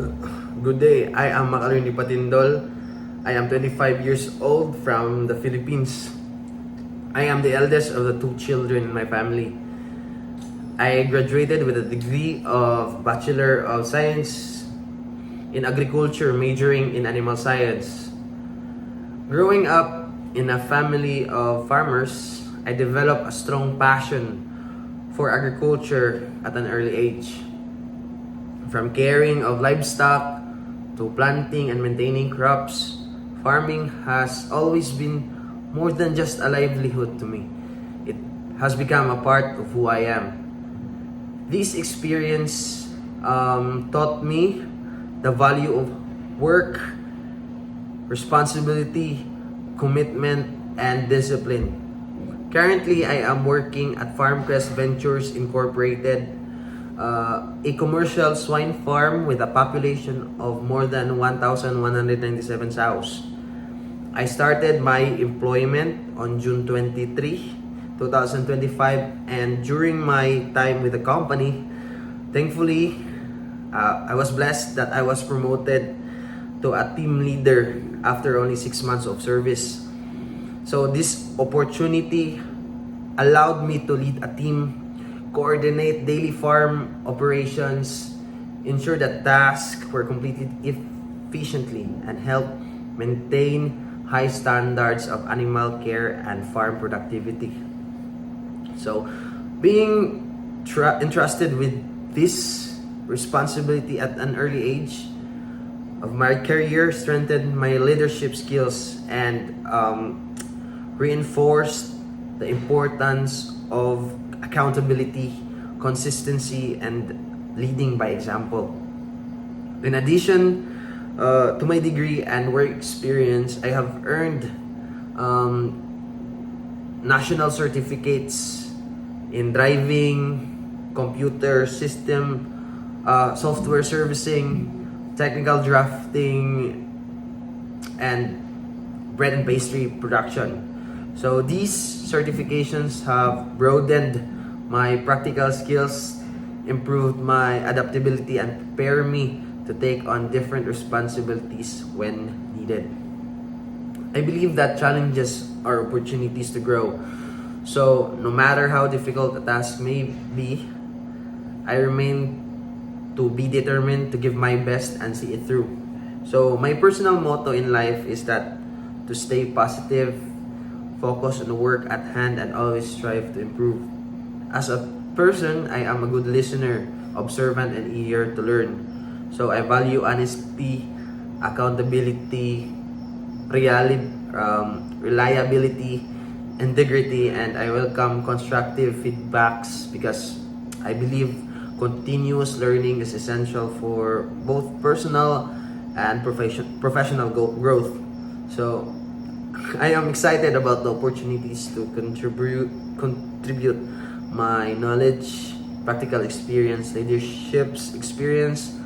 Good day, I am Macaroni Patindol. I am 25 years old from the Philippines. I am the eldest of the two children in my family. I graduated with a degree of Bachelor of Science in Agriculture, majoring in Animal Science. Growing up in a family of farmers, I developed a strong passion for agriculture at an early age. From caring of livestock to planting and maintaining crops, farming has always been more than just a livelihood to me. It has become a part of who I am. This experience taught me the value of work, responsibility, commitment, and discipline. Currently, I am working at FarmQuest Ventures Incorporated, a commercial swine farm with a population of more than 1,197 sows. I started my employment on June 23, 2025, and during my time with the company, thankfully, I was blessed that I was promoted to a team leader after only 6 months of service. So this opportunity allowed me to lead a team, coordinate daily farm operations, ensure that tasks were completed efficiently, and help maintain high standards of animal care and farm productivity. So, being entrusted with this responsibility at an early age of my career strengthened my leadership skills and reinforced the importance of accountability, consistency, and leading by example. In addition to my degree and work experience, I have earned national certificates in driving, computer system, software servicing, technical drafting, and bread and pastry production. So these certifications have broadened my practical skills, improved my adaptability, and prepare me to take on different responsibilities when needed. I believe that challenges are opportunities to grow. So no matter how difficult a task may be, I remain to be determined to give my best and see it through. So my personal motto in life is that to stay positive, focus on the work at hand, and always strive to improve. As a person, I am a good listener, observant, and eager to learn. So I value honesty, accountability, reliability, integrity, and I welcome constructive feedbacks because I believe continuous learning is essential for both personal and professional growth. So I am excited about the opportunities to contribute my knowledge, practical experience, leadership's experience,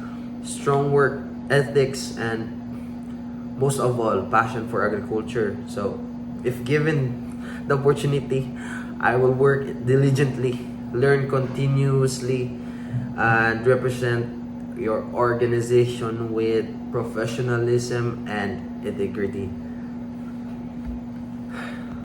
strong work ethics, and most of all, passion for agriculture. So if given the opportunity, I will work diligently, learn continuously, and represent your organization with professionalism and integrity.